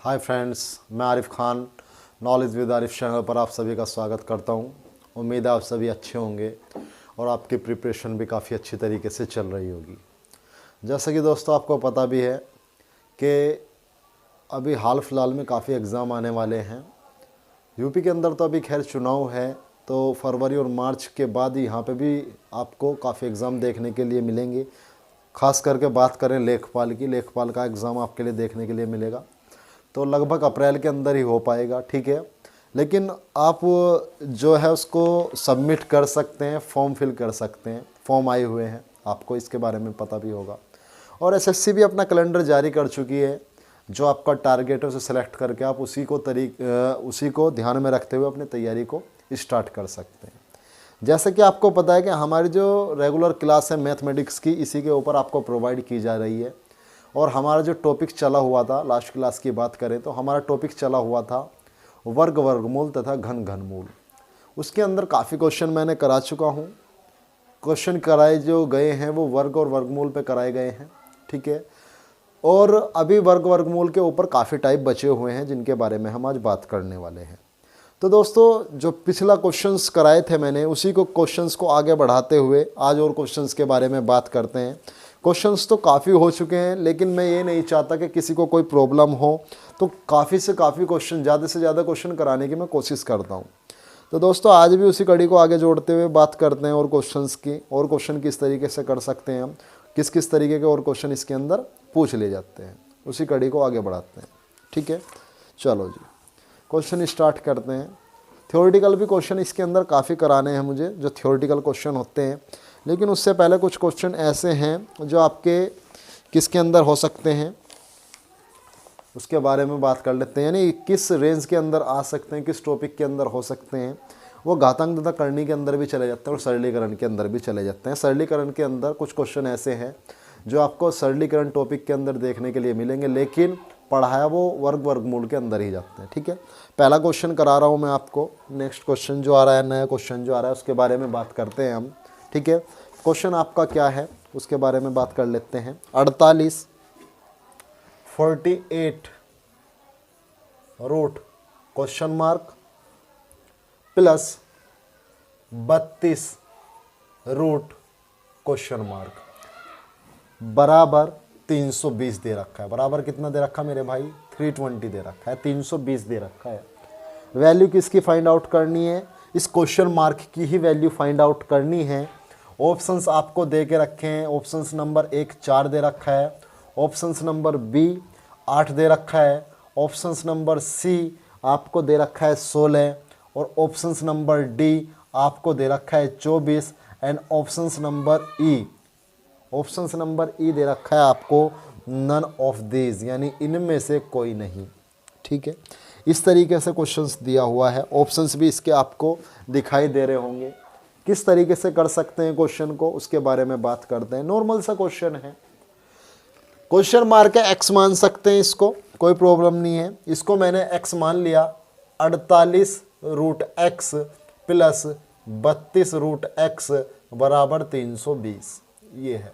Hi friends, मैं Arif Khan knowledge with Arif channel पर आप सभी का स्वागत करता हूं। उम्मीद है आप सभी अच्छे होंगे और आपकी प्रिपरेशन भी काफ़ी अच्छी तरीके से चल रही होगी। जैसा कि दोस्तों आपको पता भी है कि अभी हाल फिलहाल में काफ़ी एग्ज़ाम आने वाले हैं। यूपी के अंदर तो अभी खैर चुनाव है, तो फरवरी और मार्च के बाद यहाँ पे भी आपको काफ़ी एग्ज़ाम देखने के लिए मिलेंगे। ख़ास करके बात करें लेखपाल का एग्ज़ाम आपके लिए देखने के लिए मिलेगा, तो लगभग अप्रैल के अंदर ही हो पाएगा, ठीक है। लेकिन आप जो है उसको सबमिट कर सकते हैं, फॉर्म फिल कर सकते हैं, फॉर्म आए हुए हैं, आपको इसके बारे में पता भी होगा। और एसएससी भी अपना कैलेंडर जारी कर चुकी है। जो आपका टारगेट है उसे सेलेक्ट करके आप उसी को ध्यान में रखते हुए अपनी तैयारी को स्टार्ट कर सकते हैं। जैसे कि आपको पता है कि हमारी जो रेगुलर क्लास है मैथमेटिक्स की, इसी के ऊपर आपको प्रोवाइड की जा रही है। और हमारा जो टॉपिक चला हुआ था, लास्ट क्लास की बात करें तो हमारा टॉपिक चला हुआ था वर्गमूल तथा घनमूल। उसके अंदर काफ़ी क्वेश्चन मैंने करा चुका हूँ। क्वेश्चन कराए जो गए हैं वो वर्ग और वर्गमूल पे कराए गए हैं, ठीक है। और अभी वर्गमूल के ऊपर काफ़ी टाइप बचे हुए हैं जिनके बारे में हम आज बात करने वाले हैं। तो दोस्तों, जो पिछला क्वेश्चंस कराए थे मैंने, उसी को क्वेश्चंस को आगे बढ़ाते हुए आज और क्वेश्चंस के बारे में बात करते हैं। क्वेश्चंस तो काफ़ी हो चुके हैं, लेकिन मैं ये नहीं चाहता कि किसी को कोई प्रॉब्लम हो, तो काफ़ी से काफ़ी क्वेश्चन, ज़्यादा से ज़्यादा क्वेश्चन कराने की मैं कोशिश करता हूँ। तो दोस्तों, आज भी उसी कड़ी को आगे जोड़ते हुए बात करते हैं और क्वेश्चंस की, और क्वेश्चन किस तरीके से कर सकते हैं हम, किस किस तरीके के और क्वेश्चन इसके अंदर पूछ ले जाते हैं, उसी कड़ी को आगे बढ़ाते हैं, ठीक है। चलो जी, क्वेश्चन स्टार्ट करते हैं। थ्योरेटिकल भी क्वेश्चन इसके अंदर काफ़ी कराने हैं मुझे, जो थ्योरेटिकल क्वेश्चन होते हैं। लेकिन उससे पहले कुछ क्वेश्चन ऐसे हैं जो आपके किसके अंदर हो सकते हैं, उसके बारे में बात कर लेते हैं। यानी किस रेंज के अंदर आ सकते हैं, किस टॉपिक के अंदर हो सकते हैं। वो घातांक तथा करनी के अंदर भी चले जाते हैं और सरलीकरण के अंदर भी चले जाते हैं। सरलीकरण के अंदर कुछ क्वेश्चन ऐसे हैं जो आपको सरलीकरण टॉपिक के अंदर देखने के लिए मिलेंगे, लेकिन पढ़ाया वो वर्गमूल के अंदर ही जाते हैं, ठीक है। पहला क्वेश्चन करा रहा हूँ मैं आपको। नेक्स्ट क्वेश्चन जो आ रहा है, नया क्वेश्चन जो आ रहा है, उसके बारे में बात करते हैं हम, ठीक है। क्वेश्चन आपका क्या है उसके बारे में बात कर लेते हैं। 48 48 root question mark plus 32 root question mark बराबर 320 दे रखा है। बराबर कितना दे रखा है मेरे भाई? 320 दे रखा है, 320 दे रखा है। वैल्यू किसकी फाइंड आउट करनी है? इस क्वेश्चन मार्क की ही वैल्यू फाइंड आउट करनी है। ऑप्शंस आपको दे के रखे हैं। ऑप्शंस नंबर 1 4 दे रखा है, ऑप्शंस नंबर बी 8 दे रखा है, ऑप्शंस नंबर सी आपको दे रखा है 16, और ऑप्शंस नंबर डी आपको दे रखा है 24, एंड ऑप्शंस नंबर ई दे रखा है आपको नन ऑफ दीज, यानी इनमें से कोई नहीं, ठीक है। इस तरीके से क्वेश्चंस दिया हुआ है। ऑप्शंस भी इसके आपको दिखाई दे रहे होंगे। किस तरीके से कर सकते हैं क्वेश्चन को, उसके बारे में बात करते हैं। नॉर्मल सा क्वेश्चन है, क्वेश्चन मार्क है, एक्स मान सकते हैं इसको, कोई प्रॉब्लम नहीं है। इसको मैंने एक्स मान लिया। 48 root x plus 32 root x बराबर 320, ये है।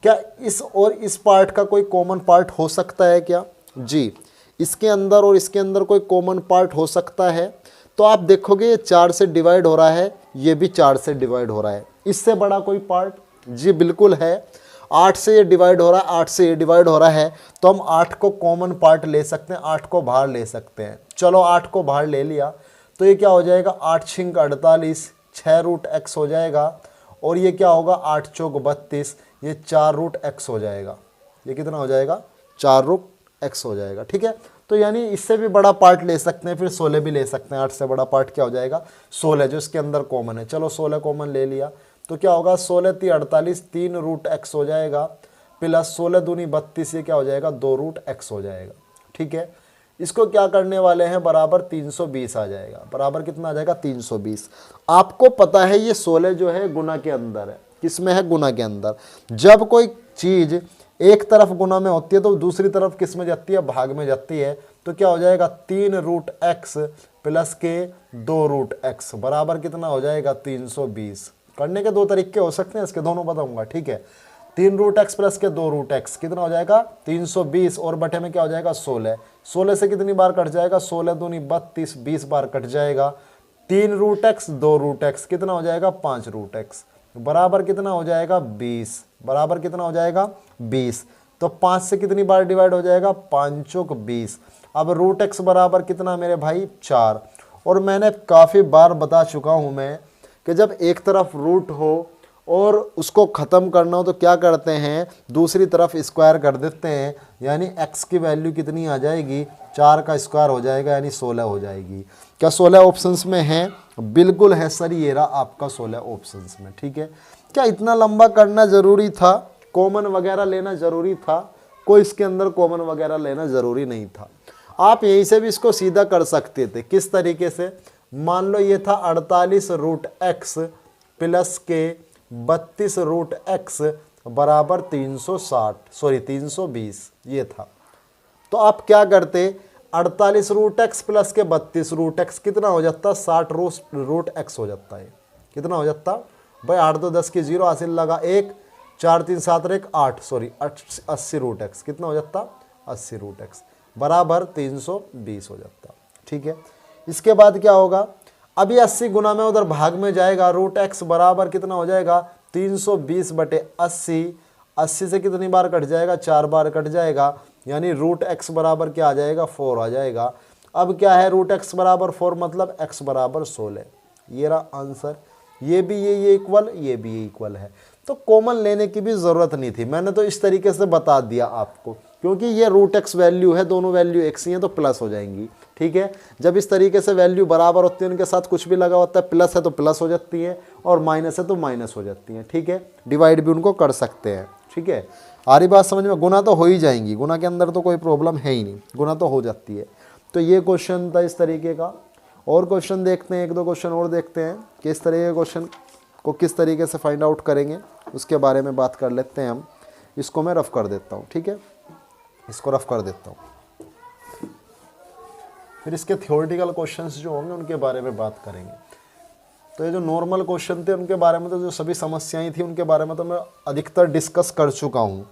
क्या इस और इस पार्ट का कोई कॉमन पार्ट हो सकता है क्या? जी, इसके अंदर और इसके अंदर कोई कॉमन पार्ट हो सकता है। तो आप देखोगे ये 4 से डिवाइड हो रहा है, ये भी 4 से डिवाइड हो रहा है। इससे बड़ा कोई पार्ट? जी बिल्कुल है। 8 से ये डिवाइड हो रहा है, 8 से ये डिवाइड हो रहा है, तो हम 8 को कॉमन पार्ट ले सकते हैं, 8 को बाहर ले सकते हैं। चलो 8 को बाहर ले लिया, तो ये क्या हो जाएगा? 8 छिंक 48, 6 रूट एक्स हो जाएगा। और ये क्या होगा? 8 चौक 32, ये 4 रूट एक्स हो जाएगा। ये कितना हो जाएगा? 4 रूट एक्स हो जाएगा, ठीक है। तो यानी इससे भी बड़ा पार्ट ले सकते हैं, फिर 16 भी ले सकते हैं। 8 से बड़ा पार्ट क्या हो जाएगा? 16, जो इसके अंदर कॉमन है। चलो 16 कॉमन ले लिया, तो क्या होगा? 16 × 48, 3 रूट एक्स हो जाएगा, प्लस 16 दूनी 32, ये क्या हो जाएगा? 2 रूट एक्स हो जाएगा, ठीक है। इसको क्या करने वाले हैं? बराबर 320 आ जाएगा। बराबर कितना आ जाएगा? 320। आपको पता है ये 16 जो है गुना के अंदर है। किस में है? गुना के अंदर। जब कोई चीज एक तरफ गुना में होती है तो दूसरी तरफ किस में जाती है? भाग में जाती है। तो क्या हो जाएगा? 3 रूट एक्स प्लस के 2 रूट एक्स बराबर कितना हो जाएगा? 320। करने के दो तरीके हो सकते हैं, इसके दोनों बताऊंगा, ठीक है। 3 रूट एक्स प्लस के 2 रूट एक्स कितना हो जाएगा 320 और बटे में क्या हो जाएगा 16। 16 से कितनी बार कट जाएगा 16 दूनी 32, 20 बार कट जाएगा। 3 रूट एक्स 2 रूट एक्स कितना हो जाएगा 5 रूट एक्स बराबर कितना हो जाएगा 20, बराबर कितना हो जाएगा 20। तो 5 से कितनी बार डिवाइड हो जाएगा 5 चौक 20। अब रूट एक्स बराबर कितना मेरे भाई 4। और मैंने काफ़ी बार बता चुका हूँ मैं कि जब एक तरफ रूट हो और उसको ख़त्म करना हो तो क्या करते हैं दूसरी तरफ स्क्वायर कर देते हैं, यानी x की वैल्यू कितनी आ जाएगी 4 का स्क्वायर हो जाएगा यानी 16 हो जाएगी। क्या 16 ऑप्शंस में है? बिल्कुल है सर, ये रहा आपका 16 ऑप्शंस में। ठीक है, क्या इतना लंबा करना ज़रूरी था? कॉमन वगैरह लेना ज़रूरी था? कोई इसके अंदर कॉमन वगैरह लेना ज़रूरी नहीं था। आप यहीं से भी इसको सीधा कर सकते थे। किस तरीके से? मान लो ये था 48 रूट एक्स प्लस के 32 रूट एक्स बराबर 320 ये था। तो आप क्या करते 48 रूट एक्स प्लस के 32 रूट एक्स कितना हो जाता 60 रूट एक्स हो जाता है। कितना हो जाता भाई 8 2 10 की 0 हासिल लगा 1 4 3 7 1 8 सॉरी 80 रूट एक्स कितना हो जाता 80 रूट एक्स बराबर 320 हो जाता। ठीक है, इसके बाद क्या होगा अब ये 80 गुना में उधर भाग में जाएगा रूट एक्स बराबर कितना हो जाएगा 320 बटे 80। 80 से कितनी बार कट जाएगा 4 बार कट जाएगा यानी रूट एक्स बराबर क्या आ जाएगा 4 आ जाएगा। अब क्या है रूट एक्स बराबर 4 मतलब एक्स बराबर 16। ये रहा आंसर। ये भी ये इक्वल, ये भी ये इक्वल है। तो कॉमन लेने की भी ज़रूरत नहीं थी, मैंने तो इस तरीके से बता दिया आपको क्योंकि ये रूट एक्स वैल्यू है, दोनों वैल्यू एक्स ही हैं तो प्लस हो जाएंगी। ठीक है, जब इस तरीके से वैल्यू बराबर होती है उनके साथ कुछ भी लगा होता है, प्लस है तो प्लस हो जाती है और माइनस है तो माइनस हो जाती हैं। ठीक है, डिवाइड भी उनको कर सकते हैं। ठीक है, आ रही बात समझ में? गुना तो हो ही जाएंगी, गुना के अंदर तो कोई प्रॉब्लम है ही नहीं, गुना तो हो जाती है। तो ये क्वेश्चन था इस तरीके का। और क्वेश्चन देखते हैं, 1 2 क्वेश्चन और देखते हैं कि इस तरह के क्वेश्चन को किस तरीके से फाइंड आउट करेंगे, उसके बारे में बात कर लेते हैं हम। इसको मैं रफ कर देता हूँ। ठीक है, इसको रफ कर देता हूँ, फिर इसके थ्योरेटिकल क्वेश्चंस जो होंगे उनके बारे में बात करेंगे। तो ये जो नॉर्मल क्वेश्चन थे उनके बारे में तो जो सभी समस्याएं थी उनके बारे में तो मैं अधिकतर डिस्कस कर चुका हूँ।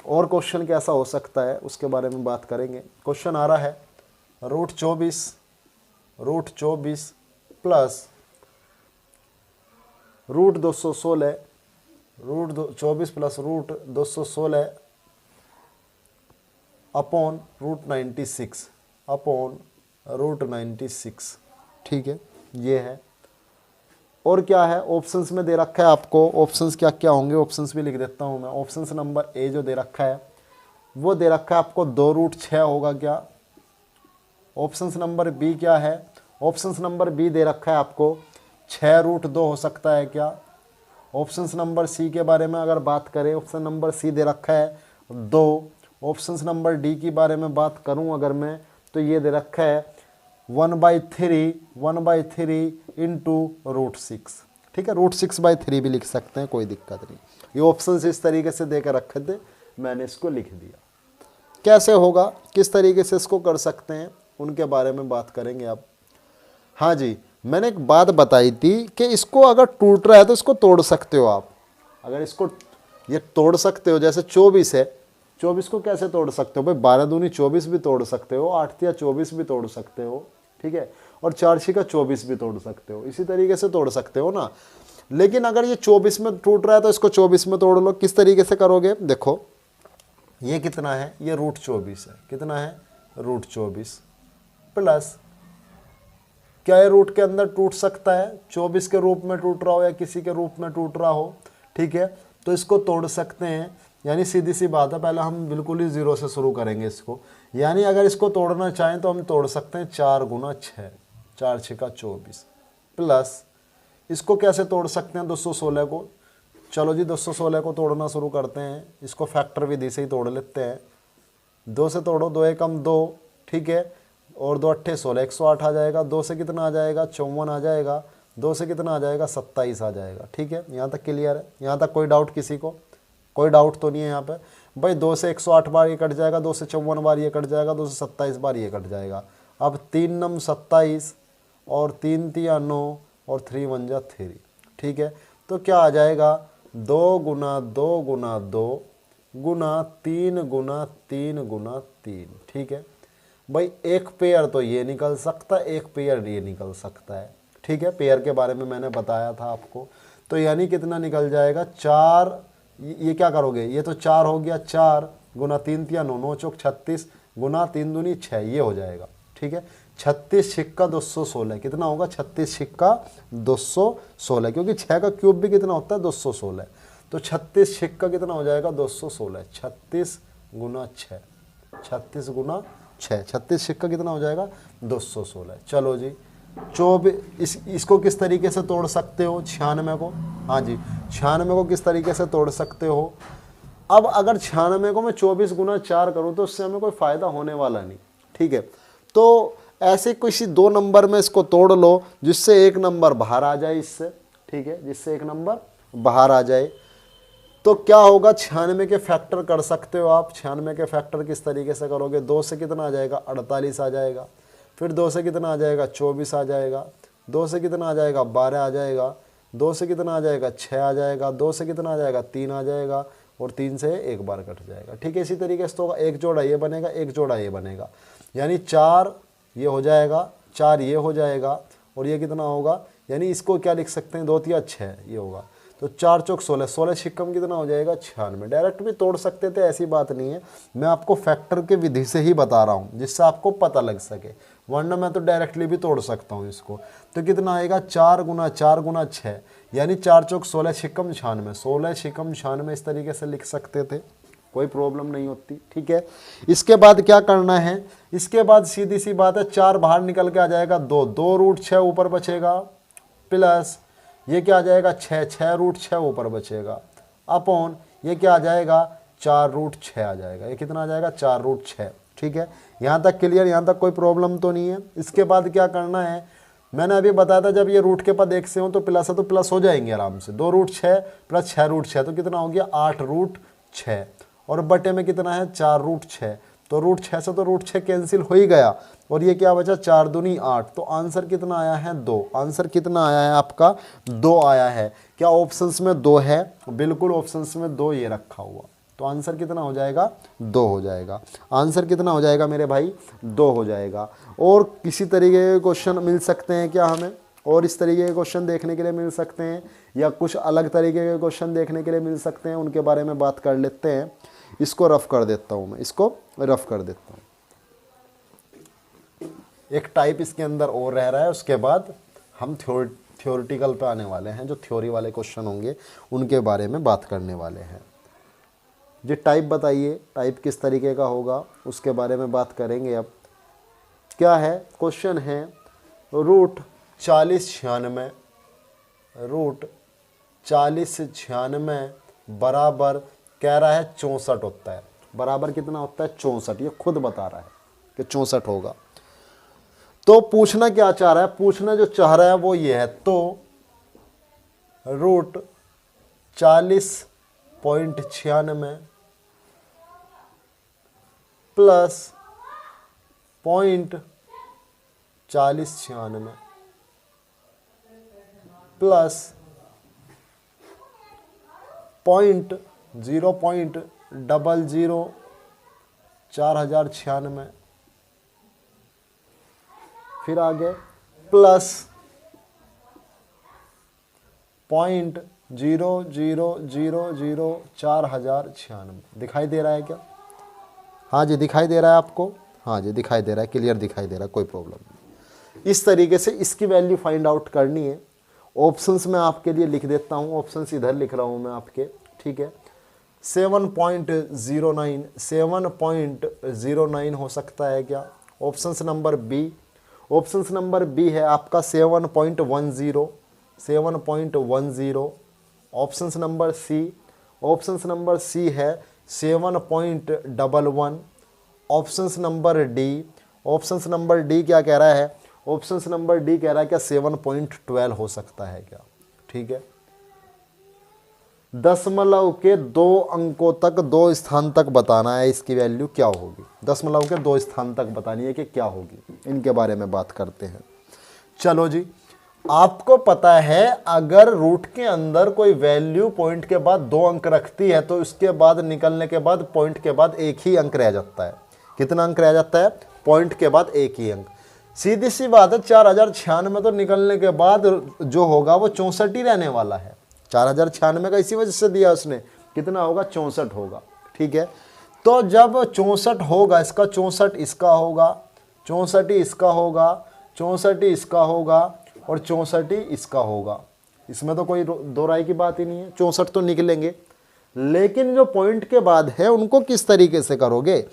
और क्वेश्चन कैसा हो सकता है उसके बारे में बात करेंगे। क्वेश्चन आ रहा है root 24 plus root 216 root 24 plus root 216 upon root 96 upon root 96। ठीक है, ये है। और क्या है ऑप्शंस में दे रखा है आपको, ऑप्शंस क्या क्या होंगे ऑप्शंस भी लिख देता हूँ मैं। ऑप्शंस नंबर ए जो दे रखा है वो दे रखा है आपको 2 रूट 6 होगा क्या। ऑप्शंस नंबर बी क्या है, ऑप्शंस नंबर बी दे रखा है आपको 6 रूट 2 हो सकता है क्या। ऑप्शंस नंबर सी के बारे में अगर बात करें, ऑप्शन नंबर सी दे रखा है 2। ऑप्शंस नंबर डी के बारे में बात करूं अगर मैं तो ये दे रखा है 1/3 इंटू रूट 6। ठीक है, रूट 6/3 भी लिख सकते हैं, कोई दिक्कत नहीं। ये ऑप्शंस इस तरीके से दे कर रखे थे, मैंने इसको लिख दिया। कैसे होगा, किस तरीके से इसको कर सकते हैं उनके बारे में बात करेंगे अब। हाँ जी, मैंने एक बात बताई थी कि इसको अगर टूट रहा है तो इसको तोड़ सकते हो आप। अगर इसको ये तोड़ सकते हो, जैसे 24 है, 24 को कैसे तोड़ सकते हो भाई 12 दूनी 24 भी तोड़ सकते हो, 8 तिया 24 भी तोड़ सकते हो। ठीक है, और 4 6 का 24 भी तोड़ सकते हो, इसी तरीके से तोड़ सकते हो ना। लेकिन अगर ये 24 में टूट रहा है तो इसको 24 में तोड़ लो। किस तरीके से करोगे देखो, ये कितना है, ये रूट 24 है। कितना है रूट 24 प्लस क्या ये रूट के अंदर टूट सकता है, 24 के रूप में टूट रहा हो या किसी के रूप में टूट रहा हो। ठीक है, तो इसको तोड़ सकते हैं, यानी सीधी सी बात है। पहले हम बिल्कुल ही 0 से शुरू करेंगे इसको, यानी अगर इसको तोड़ना चाहें तो हम तोड़ सकते हैं 4 गुना 6, 4 6 का 24 प्लस इसको कैसे तोड़ सकते हैं 216 को। चलो जी 216 को तोड़ना शुरू करते हैं, इसको फैक्टर विधि से ही तोड़ लेते हैं। 2 से तोड़ो, 2 एकम 2। ठीक है, और 2 अट्ठे 16, 108 आ जाएगा। 2 से कितना आ जाएगा 54 आ जाएगा। 2 से कितना आ जाएगा 27 आ जाएगा। ठीक है, यहाँ तक क्लियर है, यहाँ तक कोई डाउट किसी को, कोई डाउट तो नहीं है यहाँ पे भाई। 2 से 108 बार ये कट जाएगा, 2 से 54 बार ये कट जाएगा, 2 से 27 बार ये कट जाएगा। अब 3 नम 27 और 3 तिया 9 और 3 1 जा 3। ठीक है, तो क्या आ जाएगा 2 गुना 2 गुना 2 गुना 3 गुना 3 गुना 3। ठीक है भाई, एक पेयर तो ये निकल सकता है, एक पेयर ये निकल सकता है। ठीक है, पेयर के बारे में मैंने बताया था आपको। तो यानी कितना निकल जाएगा, 4, ये क्या करोगे, ये तो 4 हो गया, 4 गुना 3 तिया 9, 9 चौक 36 गुना 3 दूनी 6, ये हो जाएगा। ठीक है, 36 छिक्का 216, कितना होगा, 36 छिक्का 216, क्योंकि 6 का क्यूब भी कितना होता है, 216। तो 36 छिक्का कितना हो जाएगा, 216, 36 गुना 6, 36 गुना 6, 36 छिक्का कितना हो जाएगा, 216। चलो जी, 24, इसको किस तरीके से तोड़ सकते हो, 96 को, हाँ जी 96 को किस तरीके से तोड़ सकते हो। अब अगर 96 को मैं 24 गुना 4 करूँ तो उससे हमें कोई फ़ायदा होने वाला नहीं। ठीक है, तो ऐसे किसी 2 नंबर में इसको तोड़ लो जिससे एक नंबर बाहर आ जाए इससे। ठीक है, जिससे एक नंबर बाहर आ जाए। तो क्या होगा, 96 के फैक्टर कर सकते हो आप। 96 के फैक्टर किस तरीके से करोगे, 2 से कितना आ जाएगा, 48 आ जाएगा। फिर 2 से कितना आ जाएगा, 24 आ जाएगा। 2 से कितना आ जाएगा, 12 आ जाएगा। 2 से कितना आ जाएगा, 6 आ जाएगा। 2 से कितना आ जाएगा, 3 आ जाएगा। और 3 से एक बार कट जाएगा। ठीक है, इसी तरीके से तो एक जोड़ा ये बनेगा, एक जोड़ा ये बनेगा, यानी 4 ये हो जाएगा, 4 ये हो जाएगा, और ये कितना होगा, यानी इसको क्या लिख सकते हैं, 2 तिया 6 ये होगा। तो 4 चौक 16, 16 छिक्कम कितना हो जाएगा, 96। डायरेक्ट भी तोड़ सकते थे, ऐसी बात नहीं है, मैं आपको फैक्टर के विधि से ही बता रहा हूँ जिससे आपको पता लग सके, वरना मैं तो डायरेक्टली भी तोड़ सकता हूँ इसको। तो कितना आएगा, 4 गुना 4 गुना 6, यानी 4 चौक 16 छिक्कम 96, 16 छिक्कम 96 इस तरीके से लिख सकते थे, कोई प्रॉब्लम नहीं होती। ठीक है, इसके बाद क्या करना है, इसके बाद सीधी सी बात है, 4 बाहर निकल के आ जाएगा, 2 2 रूट 6 ऊपर बचेगा, प्लस ये क्या आ जाएगा, 6 6 रूट 6 ऊपर बचेगा, अपॉन ये क्या आ जाएगा, 4 रूट 6 आ जाएगा। ये कितना आ जाएगा, 4 रूट 6। ठीक है, यहाँ तक क्लियर, यहाँ तक कोई प्रॉब्लम तो नहीं है। इसके बाद क्या करना है, मैंने अभी बताया था जब ये रूट के पद एक से हो तो प्लस है, तो प्लस हो जाएंगे आराम से। 2 रूट 6 प्लस 6 रूट 6, तो कितना हो गया, 8 रूट 6, और बटे में कितना है, 4 रूट 6। तो रूट 6 से तो रूट 6 कैंसिल हो ही गया, और ये क्या बचा, 4 दूनी 8। तो आंसर कितना आया है, 2। आंसर कितना आया है आपका, 2 आया है। क्या ऑप्शंस में 2 है, बिल्कुल ऑप्शंस में 2 ये रखा हुआ। तो आंसर कितना हो जाएगा, 2 हो जाएगा। आंसर कितना हो जाएगा मेरे भाई, 2 हो जाएगा। और किसी तरीके के क्वेश्चन मिल सकते हैं क्या हमें, और इस तरीके के क्वेश्चन देखने के लिए मिल सकते हैं, या कुछ अलग तरीके के क्वेश्चन देखने के लिए मिल सकते हैं, उनके बारे में बात कर लेते हैं। इसको रफ कर देता हूँ मैं, इसको रफ कर देता हूँ। एक टाइप इसके अंदर और रह रहा है, उसके बाद हम थ्योरेटिकल पे आने वाले हैं, जो थ्योरी वाले क्वेश्चन होंगे उनके बारे में बात करने वाले हैं। जी टाइप बताइए, टाइप किस तरीके का होगा उसके बारे में बात करेंगे। अब क्या है, क्वेश्चन है रूट 40 96, रूट 40 से 96 बराबर, कह रहा है 64 होता है। बराबर कितना होता है, 64, ये खुद बता रहा है कि 64 होगा। तो पूछना क्या चाह रहा है, पूछना जो चाह रहा है वो ये है, तो रूट 40.96 प्लस 0.4096 प्लस 0.004096, फिर आगे प्लस 0.00004096। दिखाई दे रहा है क्या, हाँ जी दिखाई दे रहा है आपको, हाँ जी दिखाई दे रहा है, क्लियर दिखाई दे रहा है, कोई प्रॉब्लम नहीं। इस तरीके से इसकी वैल्यू फाइंड आउट करनी है। ऑप्शंस में आपके लिए लिख देता हूँ, ऑप्शंस इधर लिख रहा हूँ मैं आपके, ठीक है। 7.09 7.09 हो सकता है क्या, options number B. Options number B है आपका 7.10 7.10। Options number C, options number C है 7.11। Options number D, options number D क्या कह रहा है, ऑप्शंस नंबर डी कह रहा है क्या 7.12 हो सकता है क्या, ठीक है। दशमलव के 2 अंकों तक, 2 स्थान तक बताना है इसकी वैल्यू क्या होगी। दशमलव के 2 स्थान तक बतानी है कि क्या होगी, इनके बारे में बात करते हैं। चलो जी, आपको पता है अगर रूट के अंदर कोई वैल्यू पॉइंट के बाद 2 अंक रखती है तो उसके बाद निकलने के बाद पॉइंट के बाद एक ही अंक रह जाता है। कितना अंक रह जाता है? पॉइंट के बाद एक ही अंक। सीधी सी बात है, 4096 तो निकलने के बाद जो होगा वो 64 ही रहने वाला है। 4096 का इसी वजह से दिया उसने, कितना होगा? 64 होगा। ठीक है, तो जब 64 होगा, इसका 64 इसका होगा, 64 इसका होगा, 64 इसका होगा और 64 इसका होगा। इसमें तो कोई दो राय की बात ही नहीं है, 64 तो निकलेंगे। लेकिन जो पॉइंट के बाद है उनको किस तरीके से करोगे?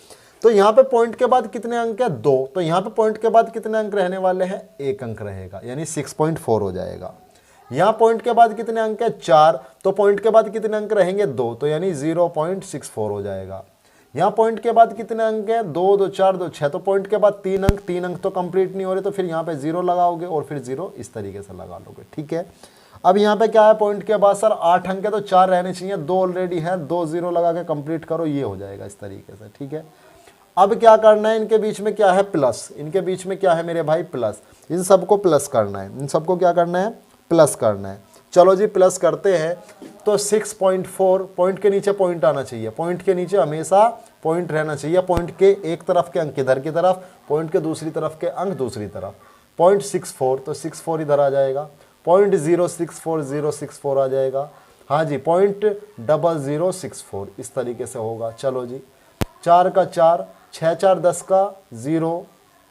तो यहाँ पे पॉइंट के बाद कितने अंक है? 2। तो यहाँ पे पॉइंट के बाद कितने अंक रहने वाले हैं? 1 अंक रहेगा, यानी 6.4 हो जाएगा। यहाँ पॉइंट के बाद कितने अंक है? 4। तो पॉइंट के बाद कितने अंक रहेंगे? 2, तो यानी 0.64 हो जाएगा। यहाँ पॉइंट के बाद कितने अंक है? 2, 2, 4, 2, 6। तो पॉइंट के बाद 3 अंक, 3 अंक तो कंप्लीट नहीं हो रहे, तो फिर यहाँ पे 0 लगाओगे और फिर 0 इस तरीके से लगा लोगे। ठीक है, अब यहाँ पे क्या है? पॉइंट के बाद सर 8 अंक है तो 4 रहने चाहिए, 2 ऑलरेडी है, 2 0 लगा के कंप्लीट करो, ये हो जाएगा इस तरीके से। ठीक है, अब क्या करना है? इनके बीच में क्या है? प्लस। इनके बीच में क्या है मेरे भाई? प्लस। इन सबको प्लस करना है, इन सबको क्या करना है? प्लस करना है। चलो जी प्लस करते हैं। तो 6.4, पॉइंट के नीचे पॉइंट आना चाहिए, पॉइंट के नीचे हमेशा पॉइंट रहना चाहिए। पॉइंट के एक तरफ के अंक इधर की तरफ, पॉइंट के दूसरी तरफ के अंक दूसरी तरफ। 0.64, तो 64 इधर आ जाएगा। 0.064 आ जाएगा। हाँ जी, 0.0064 इस तरीके से होगा। चलो जी, 4 का 4, 6 4 10 का 0,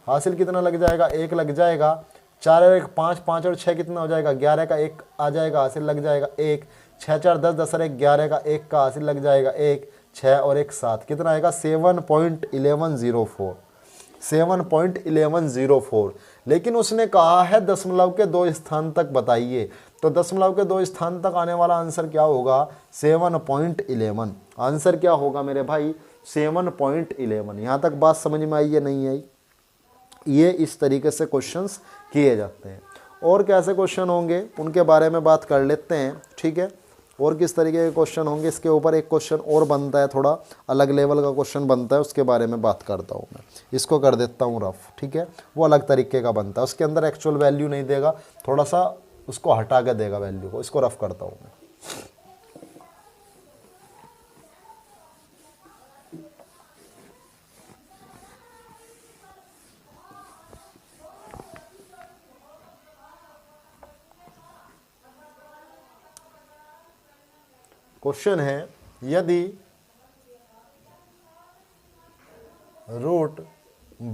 हासिल कितना लग जाएगा? 1 लग जाएगा। 4 और 1 5, 5 और 6 कितना हो जाएगा? 11 का 1 आ जाएगा, हासिल लग जाएगा 1। 6 4 10, 10 और 1 11 का 1 का हासिल लग जाएगा 1। 6 और 1 7, कितना आएगा? 7.1104, 7.1104। लेकिन उसने कहा है दशमलव के 2 स्थान तक बताइए, तो दशमलव के 2 स्थान तक आने वाला आंसर क्या होगा? 7.11। आंसर क्या होगा मेरे भाई? 7.11। यहाँ तक बात समझ में आई या नहीं आई? ये इस तरीके से क्वेश्चंस किए जाते हैं। और कैसे क्वेश्चन होंगे उनके बारे में बात कर लेते हैं। ठीक है, और किस तरीके के क्वेश्चन होंगे, इसके ऊपर एक क्वेश्चन और बनता है, थोड़ा अलग लेवल का क्वेश्चन बनता है, उसके बारे में बात करता हूँ मैं। इसको कर देता हूँ रफ। ठीक है, वो अलग तरीके का बनता है, उसके अंदर एक्चुअल वैल्यू नहीं देगा, थोड़ा सा उसको हटा के देगा वैल्यू को। इसको रफ करता हूँ मैं। क्वेश्चन है, यदि रूट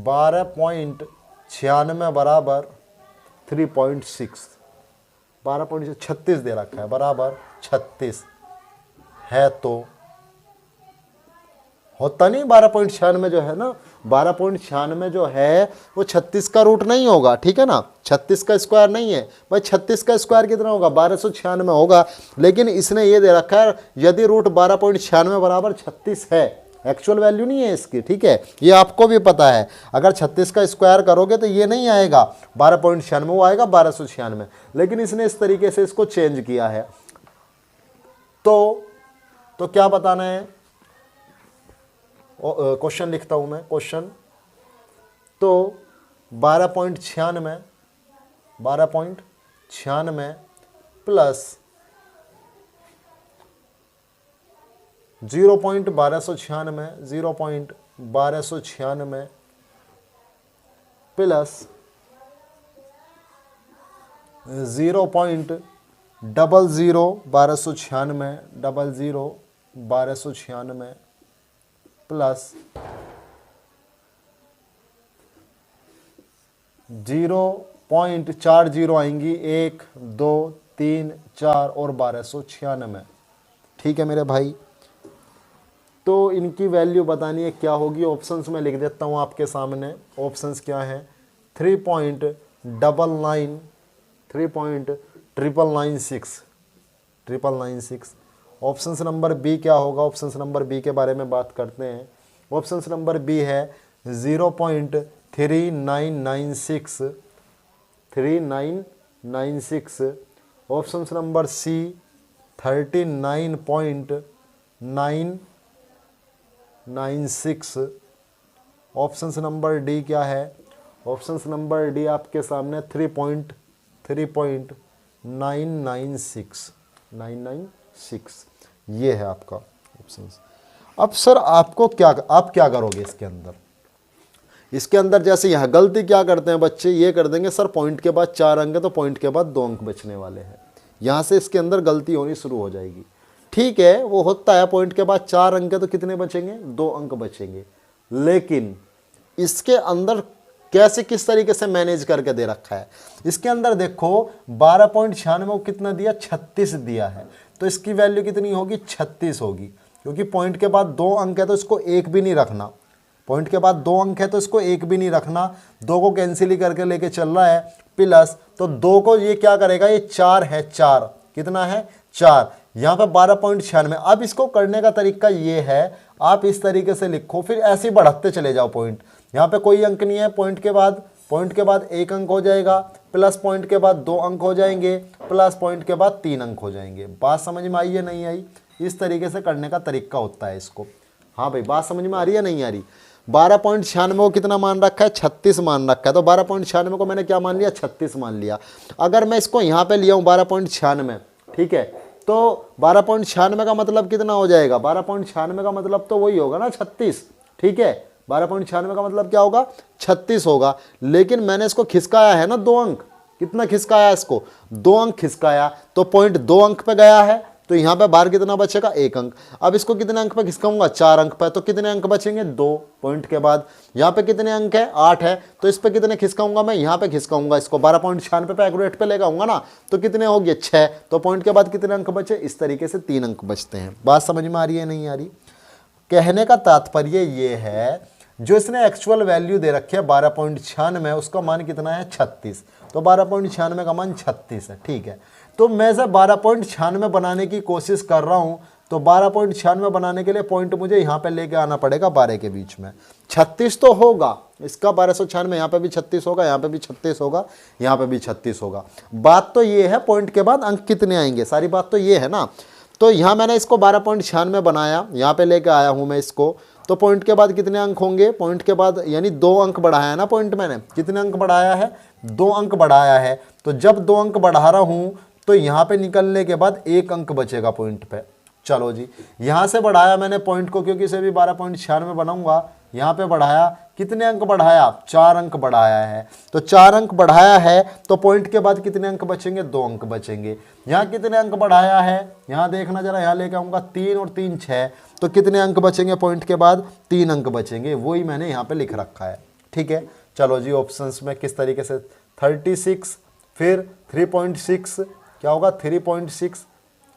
12.96 बराबर 3.6, 12.36 दे रखा है, बराबर 36 है, तो होता नहीं 12.96 जो है ना, 12.96 जो है वो 36 का रूट नहीं होगा। ठीक है ना, 36 का स्क्वायर नहीं है भाई। 36 का स्क्वायर कितना होगा? 1296 होगा। लेकिन इसने ये दे रखा है यदि रूट 12.96 बराबर 36 है, एक्चुअल वैल्यू नहीं है इसकी। ठीक है, ये आपको भी पता है। अगर 36 का स्क्वायर करोगे तो ये नहीं आएगा 12.96, वो आएगा 1296। लेकिन इसने इस तरीके से इसको चेंज किया है। तो क्या बताना है? क्वेश्चन लिखता हूं मैं, क्वेश्चन। तो 12.96 प्लस 0.1296 प्लस 0.001296 प्लस 0.40 आएंगी, 1 2 3 4 और 1296। ठीक है मेरे भाई, तो इनकी वैल्यू बतानी है क्या होगी। ऑप्शंस में लिख देता हूँ आपके सामने। ऑप्शंस क्या हैं? 3.996 ऑप्शंस नंबर बी क्या होगा? ऑप्शंस नंबर बी के बारे में बात करते हैं। ऑप्शंस नंबर बी है 0.3996। Options number C 39.996। Options number D क्या है? ऑप्शंस नंबर डी आपके सामने 3.996 ये है आपका ऑप्शन। अब सर आप क्या करोगे इसके अंदर जैसे यहाँ गलती क्या करते हैं बच्चे, ये कर देंगे सर पॉइंट के बाद 4 अंक है तो पॉइंट के बाद 2 अंक बचने वाले हैं, यहाँ से इसके अंदर गलती होनी शुरू हो जाएगी। ठीक है, वो होता है, पॉइंट के बाद 4 अंक है तो कितने बचेंगे, 2 अंक बचेंगे। लेकिन इसके अंदर कैसे किस तरीके से मैनेज करके दे रखा है, इसके अंदर देखो 12.96 को कितना दिया, 36 दिया है, तो इसकी वैल्यू कितनी होगी, 36 होगी, क्योंकि पॉइंट के बाद 2 अंक है तो इसको एक भी नहीं रखना, पॉइंट के बाद 2 अंक है तो इसको एक भी नहीं रखना, 2 को कैंसिल ही करके लेके चल रहा है, प्लस तो 2 को ये क्या करेगा, ये 4 है, 4 कितना है, 4, यहाँ पे 12.96। अब इसको करने का तरीका ये है, आप इस तरीके से लिखो, फिर ऐसे ही बढ़ाते चले जाओ पॉइंट, यहाँ पे कोई अंक नहीं है, पॉइंट के बाद 1 अंक हो जाएगा, प्लस पॉइंट के बाद 2 अंक हो जाएंगे, प्लस पॉइंट के बाद 3 अंक हो जाएंगे। बात समझ में आई है नहीं आई, इस तरीके से करने का तरीका होता है इसको। हाँ भाई, बात समझ में आ रही है नहीं आ रही। 12.96 को कितना मान रखा है, 36 मान रखा है, तो 12.96 को मैंने क्या मान लिया, 36 मान लिया। अगर मैं इसको यहाँ पे लिया हूँ 12.96, ठीक है, तो 12.96 का मतलब कितना हो जाएगा, 12.96 का मतलब तो वही होगा ना 36, ठीक है, 12.96 का मतलब क्या होगा, 36 होगा। लेकिन मैंने इसको खिसकाया है ना 2 अंक, कितना खिसकाया इसको, 2 अंक खिसकाया, तो पॉइंट 2 अंक पे गया है, तो यहाँ पे बाहर कितना बचेगा, 1 अंक। अब इसको कितने अंक पे खिसकाऊंगा, 4 अंक पे, तो कितने अंक बचेंगे, 2 पॉइंट के बाद। यहाँ पे कितने अंक है, 8 है, तो इस पे कितने खिसकाऊंगा, मैं यहाँ पे खिसकाऊंगा इसको, 12.96 पे एक्यूरेट पे लेगा आऊंगा ना, तो कितने हो गए, 6, तो पॉइंट के बाद कितने अंक बचे, इस तरीके से 3 अंक बचते हैं। बात समझ में आ रही है नहीं आ रही। कहने का तात्पर्य ये है, जो इसने एक्चुअल वैल्यू दे रखी है 12.96, उसका मान कितना है, 36, तो 12.96 का मान 36 है, ठीक है। तो मैं से 12.96 बनाने की कोशिश कर रहा हूं, तो 12.96 बनाने के लिए पॉइंट मुझे यहाँ पे लेके आना पड़ेगा 12 के बीच में, 36 तो होगा इसका, 1296 यहाँ पे भी 36 होगा, यहाँ पे भी 36 होगा, यहाँ पे भी 36 होगा। बात तो ये है पॉइंट के बाद अंक कितने आएंगे, सारी बात तो ये है ना। तो यहाँ मैंने इसको 12.96 बनाया, यहाँ पे लेके आया हूँ मैं इसको, तो पॉइंट के बाद कितने अंक होंगे, पॉइंट के बाद यानी 2 अंक बढ़ाया है ना पॉइंट, मैंने कितने अंक बढ़ाया है, 2 अंक बढ़ाया है। तो जब 2 अंक बढ़ा रहा हूं तो यहाँ पे निकलने के बाद 1 अंक बचेगा पॉइंट पे। चलो जी, यहाँ से बढ़ाया मैंने पॉइंट को, क्योंकि इसे भी 12.96 बनाऊंगा, यहाँ पे बढ़ाया, कितने अंक बढ़ाया, 4 अंक बढ़ाया है, तो 4 अंक बढ़ाया है, तो पॉइंट के बाद कितने अंक बचेंगे, 2 अंक बचेंगे। यहाँ कितने अंक बढ़ाया है, यहाँ देखना जरा, यहाँ लेके आऊंगा 3 और 3 6, तो कितने अंक बचेंगे पॉइंट के बाद, 3 अंक बचेंगे, वही मैंने यहाँ पे लिख रखा है, ठीक है। चलो जी, ऑप्शंस में किस तरीके से, 36, फिर 3.6 क्या होगा, 3.6,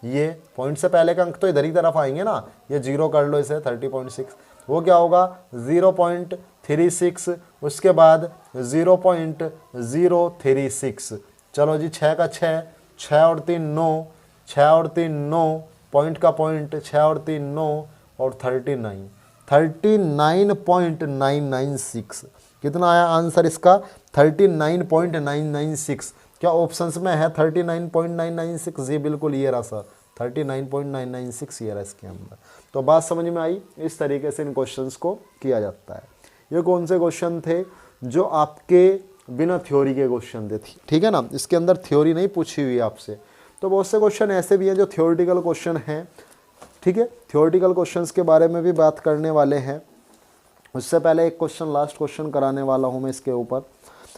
ये पॉइंट से पहले का अंक तो इधर ही तरफ आएंगे ना, ये 0 कर लो इसे, 30.6, वो क्या होगा 0.36, उसके बाद 0.036। चलो जी, 6 का 6, 6 और 3 9, 6 और 3 9, पॉइंट का पॉइंट, 6 और 3 9 और 39, 39.996। कितना आया आंसर इसका, 39.996। क्या ऑप्शंस में है 39.996? जी बिल्कुल, ये रहा सर, 39.996 ये रहा इसके अंदर। तो बात समझ में आई, इस तरीके से इन क्वेश्चंस को किया जाता है। ये कौन से क्वेश्चन थे, जो आपके बिना थ्योरी के क्वेश्चन थे, ठीक है ना, इसके अंदर थ्योरी नहीं पूछी हुई आपसे। तो बहुत से क्वेश्चन ऐसे भी हैं जो थ्योरेटिकल क्वेश्चन हैं, ठीक है, थ्योरेटिकल क्वेश्चंस के बारे में भी बात करने वाले हैं। उससे पहले एक क्वेश्चन, लास्ट क्वेश्चन कराने वाला हूँ मैं इसके ऊपर।